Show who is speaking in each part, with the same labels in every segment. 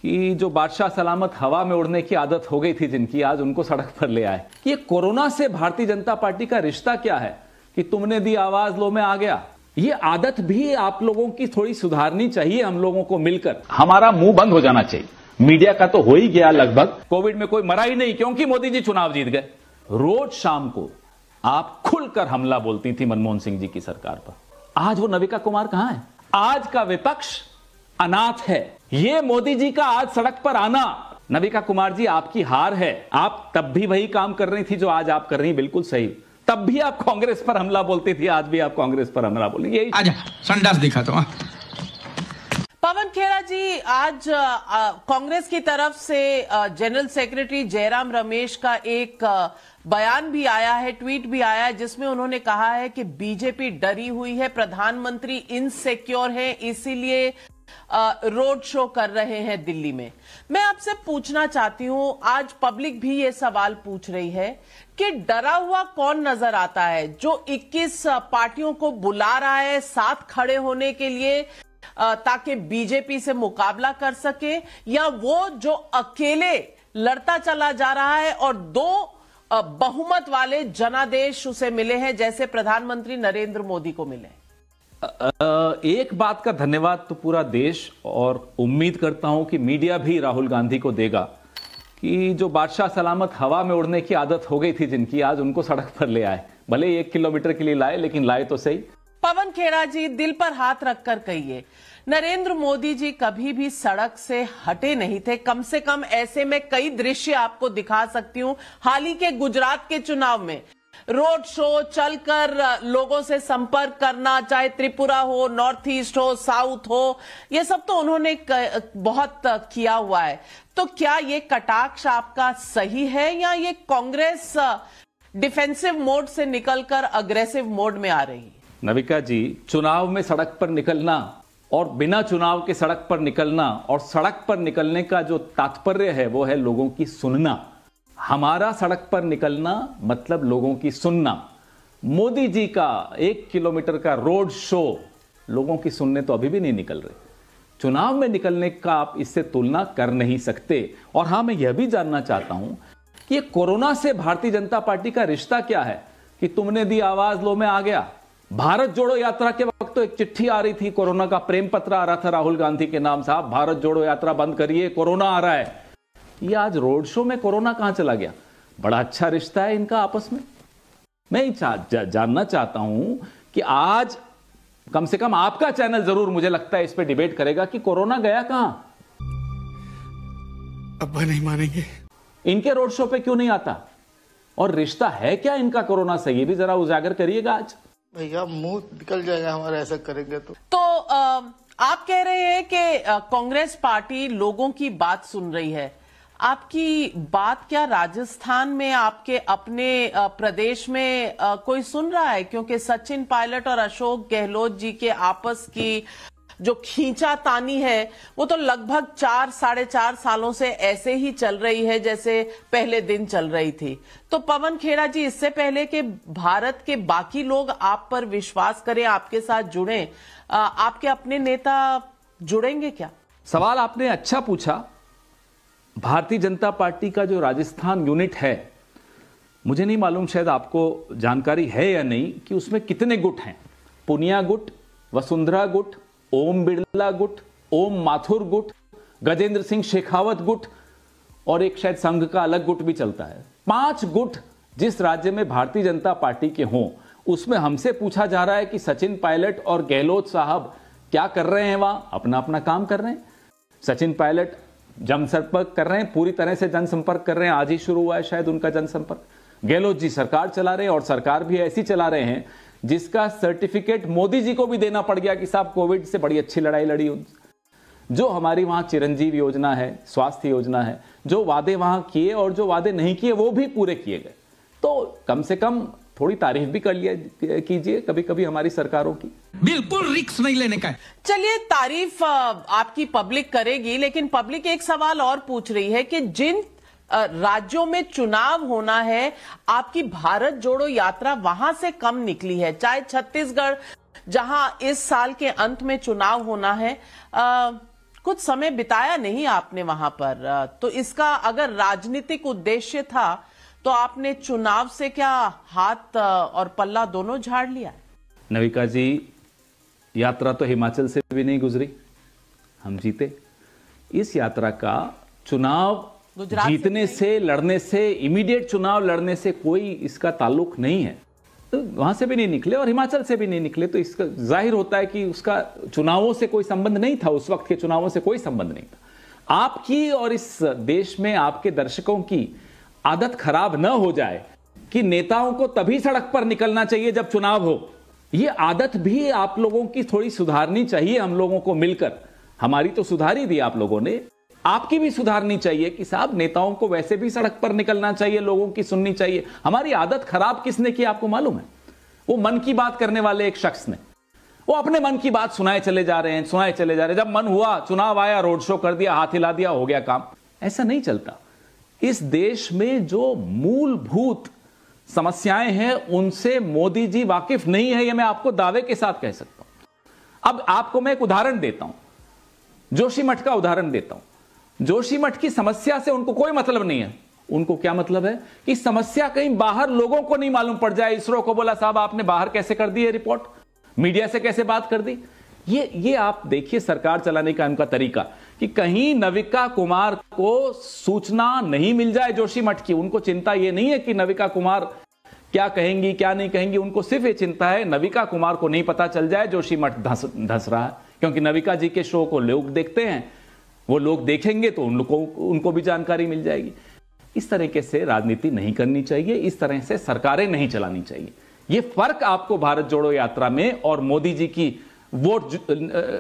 Speaker 1: कि जो बादशाह सलामत हवा में उड़ने की आदत हो गई थी जिनकी, आज उनको सड़क पर ले आए कि ये कोरोना से भारतीय जनता पार्टी का रिश्ता क्या है कि तुमने दी आवाज लो मैं आ गया। ये आदत भी आप लोगों की थोड़ी सुधारनी चाहिए। हम लोगों को मिलकर हमारा मुंह बंद हो जाना चाहिए। मीडिया का तो हो ही गया लगभग, कोविड में कोई मरा ही नहीं क्योंकि मोदी जी चुनाव जीत गए। रोज शाम को आप खुलकर हमला बोलती थी मनमोहन सिंह जी की सरकार पर। आज वो नविका कुमार कहां है? आज का विपक्ष अनाथ है। ये मोदी जी का आज सड़क पर आना, नविका कुमार जी आपकी हार है। आप तब भी वही काम कर रही थी जो आज आप कर रही, बिल्कुल सही। तब भी आप कांग्रेस पर हमला बोलती थी, आज भी आप कांग्रेस पर हमला बोली। यही
Speaker 2: आजा संडास दिखा तो।
Speaker 3: पवन खेड़ा जी, आज कांग्रेस की तरफ से जनरल सेक्रेटरी जयराम रमेश का एक बयान भी आया है, ट्वीट भी आया है, जिसमें उन्होंने कहा है कि बीजेपी डरी हुई है, प्रधानमंत्री इनसिक्योर है, इसीलिए रोड शो कर रहे हैं दिल्ली में। मैं आपसे पूछना चाहती हूं, आज पब्लिक भी ये सवाल पूछ रही है कि डरा हुआ कौन नजर आता है जो 21 पार्टियों को बुला रहा है साथ खड़े होने के लिए ताकि बीजेपी से मुकाबला कर सके, या वो जो अकेले लड़ता चला जा रहा है और दो बहुमत वाले जनादेश उसे मिले हैं जैसे प्रधानमंत्री नरेंद्र मोदी को मिले?
Speaker 1: एक बात का धन्यवाद तो पूरा देश, और उम्मीद करता हूं कि मीडिया भी राहुल गांधी को देगा कि जो बादशाह सलामत हवा में उड़ने की आदत हो गई थी जिनकी, आज उनको सड़क पर ले आए। भले 1 किलोमीटर के लिए लाए, लेकिन लाए तो सही।
Speaker 3: पवन खेड़ा जी, दिल पर हाथ रखकर कहिए, नरेंद्र मोदी जी कभी भी सड़क से हटे नहीं थे। कम से कम ऐसे में कई दृश्य आपको दिखा सकती हूं। हाल ही के गुजरात के चुनाव में रोड शो चलकर लोगों से संपर्क करना, चाहे त्रिपुरा हो, नॉर्थ ईस्ट हो, साउथ हो, ये सब तो उन्होंने बहुत किया हुआ है। तो क्या ये कटाक्ष आपका सही है, या ये कांग्रेस डिफेंसिव मोड से निकलकर अग्रेसिव मोड में आ रही है?
Speaker 1: नविका जी, चुनाव में सड़क पर निकलना और बिना चुनाव के सड़क पर निकलना, और सड़क पर निकलने का जो तात्पर्य है वो है लोगों की सुनना। हमारा सड़क पर निकलना मतलब लोगों की सुनना। मोदी जी का 1 किलोमीटर का रोड शो लोगों की सुनने तो अभी भी नहीं निकल रहे। चुनाव में निकलने का आप इससे तुलना कर नहीं सकते। और हां, मैं यह भी जानना चाहता हूं कि ये कोरोना से भारतीय जनता पार्टी का रिश्ता क्या है कि तुमने दी आवाज लो मैं आ गया। भारत जोड़ो यात्रा के वक्त तो एक चिट्ठी आ रही थी, कोरोना का प्रेम पत्र आ रहा था राहुल गांधी के नाम। साहब, भारत जोड़ो यात्रा बंद करिए, कोरोना आ रहा है। ये आज रोड शो में कोरोना कहां चला गया? बड़ा अच्छा रिश्ता है इनका आपस में। मैं जानना चाहता हूं कि आज कम से कम आपका चैनल जरूर, मुझे लगता है, इस पे डिबेट करेगा कि कोरोना गया कहां।
Speaker 2: अब्बा नहीं मानेंगे।
Speaker 1: इनके रोड शो पे क्यों नहीं आता, और रिश्ता है क्या इनका कोरोना से, ये भी जरा उजागर करिएगा आज।
Speaker 4: भैया मुंह निकल जाएगा हमारा ऐसा करेंगे तो
Speaker 3: आप कह रहे हैं कि कांग्रेस पार्टी लोगों की बात सुन रही है। आपकी बात क्या राजस्थान में, आपके अपने प्रदेश में कोई सुन रहा है? क्योंकि सचिन पायलट और अशोक गहलोत जी के आपस की जो खींचातानी है वो तो लगभग 4-4.5 सालों से ऐसे ही चल रही है जैसे पहले दिन चल रही थी। तो पवन खेड़ा जी, इससे पहले कि भारत के बाकी लोग आप पर विश्वास करें, आपके साथ जुड़े, आपके अपने नेता जुड़ेंगे क्या?
Speaker 1: सवाल आपने अच्छा पूछा। भारतीय जनता पार्टी का जो राजस्थान यूनिट है, मुझे नहीं मालूम, शायद आपको जानकारी है या नहीं, कि उसमें कितने गुट हैं। पुनिया गुट, वसुंधरा गुट, ओम बिरला गुट, ओम माथुर गुट, गजेंद्र सिंह शेखावत गुट, और एक शायद संघ का अलग गुट भी चलता है। 5 गुट जिस राज्य में भारतीय जनता पार्टी के हों, उसमें हमसे पूछा जा रहा है कि सचिन पायलट और गहलोत साहब क्या कर रहे हैं वहां? अपना अपना काम कर रहे हैं। सचिन पायलट जनसंपर्क कर रहे हैं, पूरी तरह से जनसंपर्क कर रहे हैं। आज ही शुरू हुआ है शायद उनका जनसंपर्क। गहलोत जी सरकार चला रहे हैं, और सरकार भी ऐसी चला रहे हैं जिसका सर्टिफिकेट मोदी जी को भी देना पड़ गया कि साहब कोविड से बड़ी अच्छी लड़ाई लड़ी। जो हमारी वहां चिरंजीव योजना है, स्वास्थ्य योजना है, जो वादे वहां किए और जो वादे नहीं किए वो भी पूरे किए गए। तो कम से कम थोड़ी तारीफ भी कर लिया कीजिए कभी कभी हमारी सरकारों की।
Speaker 2: बिल्कुल रिस्क नहीं लेने का।
Speaker 3: चलिए, तारीफ आपकी पब्लिक करेगी, लेकिन पब्लिक एक सवाल और पूछ रही है कि जिन राज्यों में चुनाव होना है, आपकी भारत जोड़ो यात्रा वहां से कम निकली है। चाहे छत्तीसगढ़, जहां इस साल के अंत में चुनाव होना है, कुछ समय बिताया नहीं आपने वहां पर, तो इसका अगर राजनीतिक उद्देश्य था तो आपने चुनाव से क्या हाथ और पल्ला दोनों झाड़ लिया?
Speaker 1: नविका जी, यात्रा तो हिमाचल से भी नहीं गुजरी, हम जीते। इस यात्रा का चुनाव जीतने से, लड़ने से, इमीडिएट चुनाव लड़ने से कोई इसका ताल्लुक नहीं है। तो वहां से भी नहीं निकले और हिमाचल से भी नहीं निकले, तो इसका जाहिर होता है कि उसका चुनावों से कोई संबंध नहीं था, उस वक्त के चुनावों से कोई संबंध नहीं था। आपकी और इस देश में आपके दर्शकों की आदत खराब न हो जाए कि नेताओं को तभी सड़क पर निकलना चाहिए जब चुनाव हो। यह आदत भी आप लोगों की थोड़ी सुधारनी चाहिए, हम लोगों को मिलकर। हमारी तो सुधारी दी आप लोगों ने, आपकी भी सुधारनी चाहिए कि साहब नेताओं को वैसे भी सड़क पर निकलना चाहिए, लोगों की सुननी चाहिए। हमारी आदत खराब किसने की आपको मालूम है? वो मन की बात करने वाले एक शख्स ने। वो अपने मन की बात सुनाए चले जा रहे हैं, सुनाए चले जा रहे हैं। जब मन हुआ, चुनाव आया, रोड शो कर दिया, हाथ हिला दिया, हो गया काम। ऐसा नहीं चलता। इस देश में जो मूलभूत समस्याएं हैं उनसे मोदी जी वाकिफ नहीं है, यह मैं आपको दावे के साथ कह सकता हूं। अब आपको मैं एक उदाहरण देता हूं, जोशीमठ का उदाहरण देता हूं। जोशीमठ की समस्या से उनको कोई मतलब नहीं है। उनको क्या मतलब है कि समस्या कहीं बाहर लोगों को नहीं मालूम पड़ जाए। इसरो को बोला साहब आपने बाहर कैसे कर दी है रिपोर्ट, मीडिया से कैसे बात कर दी। ये आप देखिए सरकार चलाने का उनका तरीका कि कहीं नविका कुमार को सूचना नहीं मिल जाए जोशीमठ की। उनको चिंता ये नहीं है कि नविका कुमार क्या कहेंगी क्या नहीं कहेंगी, उनको सिर्फ ये चिंता है नविका कुमार को नहीं पता चल जाए जोशीमठ धंस रहा है। क्योंकि नविका जी के शो को लोग देखते हैं, वो लोग देखेंगे तो उनको भी जानकारी मिल जाएगी। इस तरीके से राजनीति नहीं करनी चाहिए, इस तरह से सरकारें नहीं चलानी चाहिए। ये फर्क आपको भारत जोड़ो यात्रा में और मोदी जी की वोट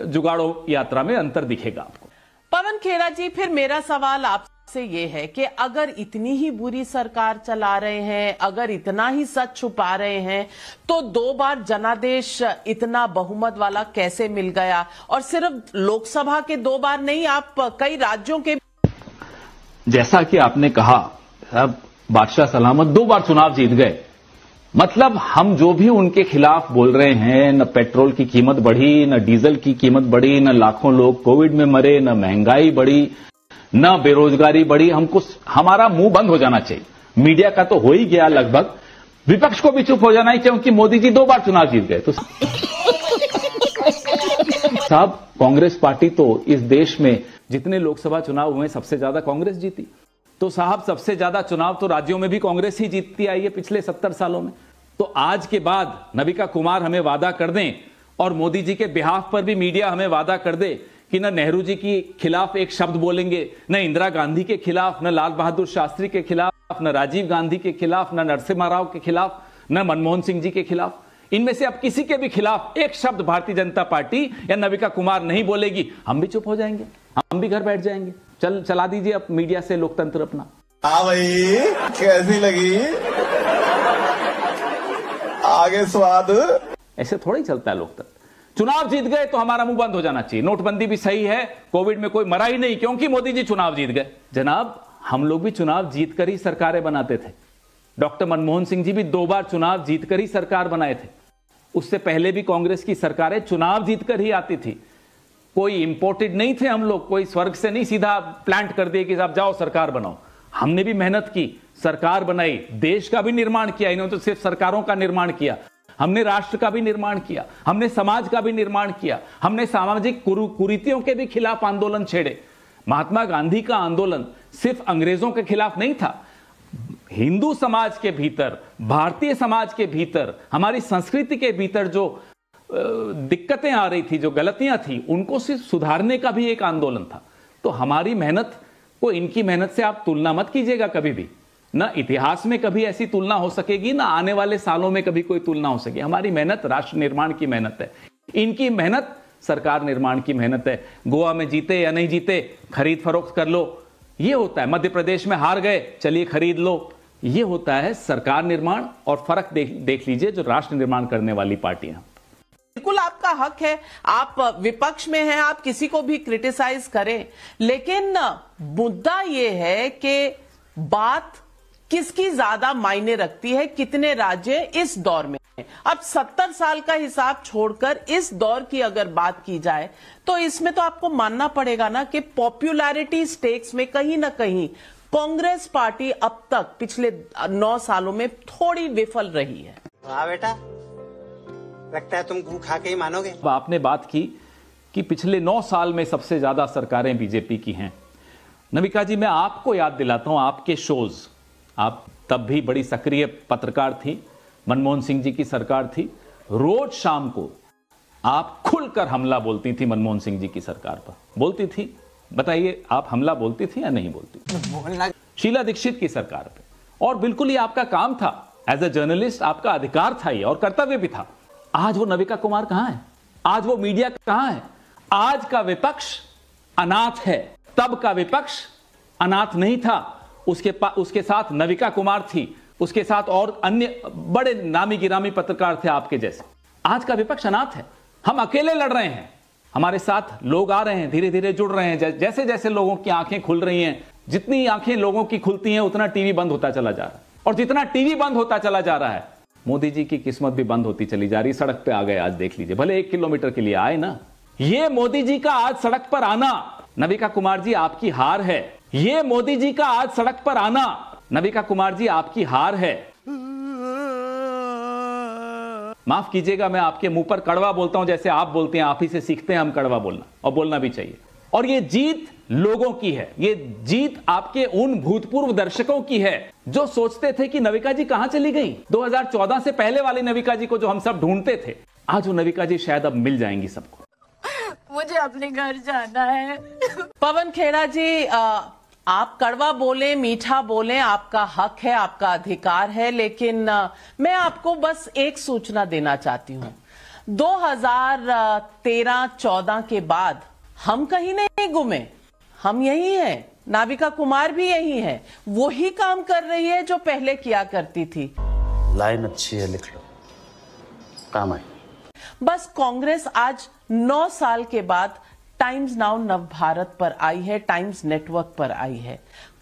Speaker 1: जुगाड़ो यात्रा में अंतर दिखेगा आपको।
Speaker 3: पवन खेरा जी, फिर मेरा सवाल आपसे ये है कि अगर इतनी ही बुरी सरकार चला रहे हैं, अगर इतना ही सच छुपा रहे हैं, तो 2 बार जनादेश इतना बहुमत वाला कैसे मिल गया? और सिर्फ लोकसभा के 2 बार नहीं, आप कई राज्यों के।
Speaker 1: जैसा कि आपने कहा, अब बादशाह सलामत 2 बार चुनाव जीत गए, मतलब हम जो भी उनके खिलाफ बोल रहे हैं, न पेट्रोल की कीमत बढ़ी, न डीजल की कीमत बढ़ी, न लाखों लोग कोविड में मरे, न महंगाई बढ़ी, न बेरोजगारी बढ़ी। हमको हमारा मुंह बंद हो जाना चाहिए। मीडिया का तो हो ही गया लगभग, विपक्ष को भी चुप हो जाना ही क्योंकि मोदी जी 2 बार चुनाव जीत गए। तो साहब, कांग्रेस पार्टी तो इस देश में जितने लोकसभा चुनाव हुए सबसे ज्यादा कांग्रेस जीती। तो साहब, सबसे ज्यादा चुनाव तो राज्यों में भी कांग्रेस ही जीतती आई है पिछले 70 सालों में। तो आज के बाद नविका कुमार हमें वादा कर दें और मोदी जी के बिहाफ पर भी मीडिया हमें वादा कर दे कि न नेहरू जी के खिलाफ एक शब्द बोलेंगे, न इंदिरा गांधी के खिलाफ, न लाल बहादुर शास्त्री के खिलाफ, न राजीव गांधी के खिलाफ, न नरसिम्हा राव के खिलाफ, न मनमोहन सिंह जी के खिलाफ, इनमें से अब किसी के भी खिलाफ एक शब्द भारतीय जनता पार्टी या नविका कुमार नहीं बोलेगी, हम भी चुप हो जाएंगे, हम भी घर बैठ जाएंगे। चला दीजिए अब मीडिया से लोकतंत्र अपना।
Speaker 5: हाँ भाई, कैसी लगी आगे स्वाद?
Speaker 1: ऐसे थोड़ा ही चलता है लोकतंत्र। चुनाव जीत गए तो हमारा मुंह बंद हो जाना चाहिए। नोटबंदी भी सही है, कोविड में कोई मरा ही नहीं क्योंकि मोदी जी चुनाव जीत गए। जनाब, हम लोग भी चुनाव जीतकर ही सरकारें बनाते थे। डॉक्टर मनमोहन सिंह जी भी 2 बार चुनाव जीतकर ही सरकार बनाए थे। उससे पहले भी कांग्रेस की सरकारें चुनाव जीतकर ही आती थी। कोई इंपोर्टेड नहीं थे हम लोग, कोई स्वर्ग से नहीं सीधा प्लांट कर दिए कि आप जाओ सरकार बनाओ। हमने भी मेहनत की, सरकार बनाई, देश का भी निर्माण किया। इन्होंने तो सिर्फ सरकारों का निर्माण किया, हमने राष्ट्र का भी निर्माण किया, हमने समाज का भी निर्माण किया, हमने सामाजिक कुरीतियों के भी खिलाफ आंदोलन छेड़े। महात्मा गांधी का आंदोलन सिर्फ अंग्रेजों के खिलाफ नहीं था, हिंदू समाज के भीतर, भारतीय समाज के भीतर, हमारी संस्कृति के भीतर जो दिक्कतें आ रही थी, जो गलतियां थी, उनको सिर्फ सुधारने का भी एक आंदोलन था। तो हमारी मेहनत को इनकी मेहनत से आप तुलना मत कीजिएगा कभी भी। ना इतिहास में कभी ऐसी तुलना हो सकेगी, ना आने वाले सालों में कभी कोई तुलना हो सकेगी। हमारी मेहनत राष्ट्र निर्माण की मेहनत है, इनकी मेहनत सरकार निर्माण की मेहनत है। गोवा में जीते या नहीं जीते, खरीद फरोख्त कर लो, ये होता है। मध्य प्रदेश में हार गए, चलिए खरीद लो, ये होता है सरकार निर्माण। और फर्क देख लीजिए जो राष्ट्र निर्माण करने वाली पार्टियां।
Speaker 3: बिल्कुल आपका हक है, आप विपक्ष में हैं, आप किसी को भी क्रिटिसाइज करें, लेकिन मुद्दा यह है कि बात किसकी ज्यादा मायने रखती है, कितने राज्य इस दौर में। अब 70 साल का हिसाब छोड़कर इस दौर की अगर बात की जाए तो इसमें तो आपको मानना पड़ेगा ना कि पॉपुलैरिटी स्टेक्स में कहीं ना कहीं कांग्रेस पार्टी अब तक पिछले 9 सालों में थोड़ी विफल रही है।
Speaker 6: वाह बेटा, लगता है तुम गू खा के ही मानोगे।
Speaker 1: अब आपने बात की कि पिछले 9 साल में सबसे ज्यादा सरकारें बीजेपी की हैं। नविका जी, मैं आपको याद दिलाता हूं आपके शोज, आप तब भी बड़ी सक्रिय पत्रकार थी, मनमोहन सिंह जी की सरकार थी, रोज शाम को आप खुलकर हमला बोलती थी मनमोहन सिंह जी की सरकार पर। बोलती थी, बताइए आप हमला बोलती थी या नहीं बोलती थी? शीला दीक्षित की सरकार पे, और बिल्कुल ये आपका काम था, एज अ जर्नलिस्ट आपका अधिकार था ये और कर्तव्य भी था। आज वो नविका कुमार कहां है? आज वो मीडिया कहां है? आज का विपक्ष अनाथ है, तब का विपक्ष अनाथ नहीं था। उसके साथ नविका कुमार थी, उसके साथ और अन्य बड़े नामी गिरामी पत्रकार थे आपके जैसे। आज का विपक्ष अनाथ है, हम अकेले लड़ रहे हैं, हमारे साथ लोग आ रहे हैं, धीरे धीरे जुड़ रहे हैं। जैसे जैसे लोगों की आंखें खुल रही हैं, जितनी आंखें लोगों की खुलती हैं उतना टीवी बंद होता चला जा रहा है, और जितना टीवी बंद होता चला जा रहा है, मोदी जी की किस्मत भी बंद होती चली जा रही। सड़क पे आ गए, आज देख लीजिए, भले 1 किलोमीटर के लिए आए ना। ये मोदी जी का आज सड़क पर आना, नविका कुमार जी आपकी हार है। ये मोदी जी का आज सड़क पर आना, नविका कुमार जी आपकी हार है। माफ कीजिएगा, मैं आपके मुंह पर कड़वा बोलता हूं, जैसे आप बोलते हैं, आप ही से सीखते हैं हम कड़वा बोलना, और बोलना भी चाहिए। और ये जीत लोगों की है, ये जीत आपके उन भूतपूर्व दर्शकों की है जो सोचते थे कि नविका जी कहां चली गई। 2014 से पहले वाली नविका जी को जो हम सब ढूंढते थे, आज वो नविका जी शायद अब मिल जाएंगी सबको।
Speaker 7: मुझे अपने घर जाना है।
Speaker 3: पवन खेड़ा जी, आप कड़वा बोलें, मीठा बोलें, आपका हक है, आपका अधिकार है, लेकिन मैं आपको बस एक सूचना देना चाहती हूं। 2013-14 के बाद हम कहीं नहीं गुमे, हम यही हैं, नाविका कुमार भी यही है, वही काम कर रही है जो पहले किया करती थी।
Speaker 6: लाइन अच्छी है, लिख लो, काम आए।
Speaker 3: बस कांग्रेस आज 9 साल के बाद टाइम्स नाउ नवभारत पर आई है, टाइम्स नेटवर्क पर आई है।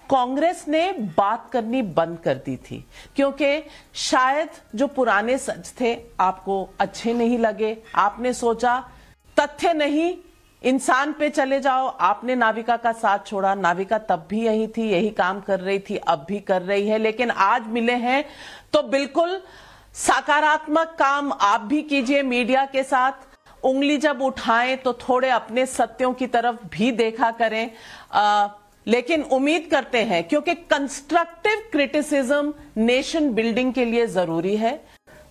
Speaker 3: कांग्रेस ने बात करनी बंद कर दी थी, क्योंकि शायद जो पुराने सच थे आपको अच्छे नहीं लगे। आपने सोचा तथ्य नहीं, इंसान पे चले जाओ। आपने नाविका का साथ छोड़ा। नाविका तब भी यही थी, यही काम कर रही थी, अब भी कर रही है, लेकिन आज मिले हैं तो बिल्कुल सकारात्मक काम आप भी कीजिए मीडिया के साथ। उंगली जब उठाएं तो थोड़े अपने सत्यों की तरफ भी देखा करें, लेकिन उम्मीद करते हैं, क्योंकि कंस्ट्रक्टिव क्रिटिसिज्म नेशन बिल्डिंग के लिए जरूरी है।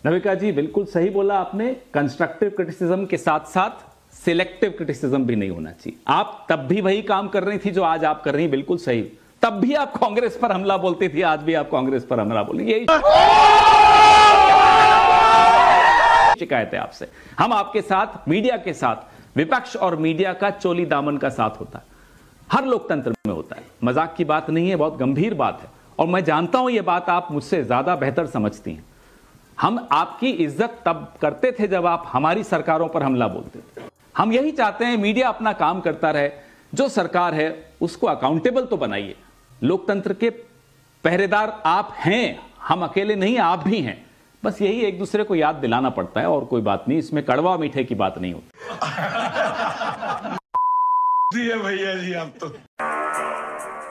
Speaker 1: नविका जी बिल्कुल सही बोला आपने, कंस्ट्रक्टिव क्रिटिसिज्म के साथ साथ सिलेक्टिव क्रिटिसिज्म भी नहीं होना चाहिए। आप तब भी वही काम कर रही थी जो आज आप कर रही हैं, बिल्कुल सही। तब भी आप कांग्रेस पर हमला बोलती थी, आज भी आप कांग्रेस पर हमला बोली, यही शिकायत है आपसे। हम आपके साथ, मीडिया के साथ, विपक्ष और मीडिया का चोली दामन का साथ होता है, हर लोकतंत्र में होता है। मजाक की बात नहीं है, बहुत गंभीर बात है, और मैं जानता हूं यह बात आप मुझसे ज्यादा बेहतर समझती हैं। हम आपकी इज्जत तब करते थे जब आप हमारी सरकारों पर हमला बोलते थे। हम यही चाहते हैं मीडिया अपना काम करता रहे, जो सरकार है उसको अकाउंटेबल तो बनाइए। लोकतंत्र के पहरेदार आप हैं, हम अकेले नहीं, आप भी हैं। बस यही एक दूसरे को याद दिलाना पड़ता है, और कोई बात नहीं, इसमें कड़वा मीठे की बात नहीं होती।
Speaker 5: भैया जी आप तो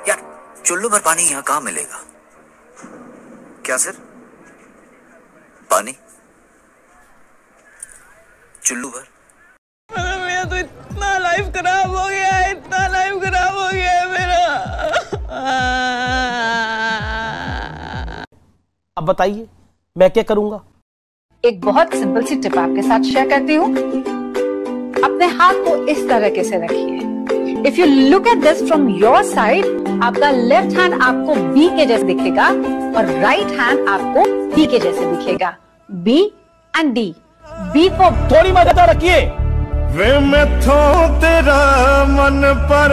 Speaker 8: यार, चुल्लू भर पानी यहाँ कहाँ मिलेगा? क्या सर? पानी चुल्लू भर?
Speaker 7: मेरा तो इतना लाइफ खराब हो गया है, इतना लाइफ खराब हो गया है मेरा।
Speaker 9: अब बताइए मैं क्या करूंगा?
Speaker 10: एक बहुत सिंपल सी टिप आपके साथ शेयर करती हूँ। अपने हाथ को इस तरह से रखिए। If you look at this from your side, आपका लेफ्ट हैंड आपको बी के जैसे दिखेगा और राइट हैंड आपको डी के जैसे दिखेगा। B and d. B for
Speaker 9: थोड़ी मदद रखिए।
Speaker 5: वे मैं तेरा मन पर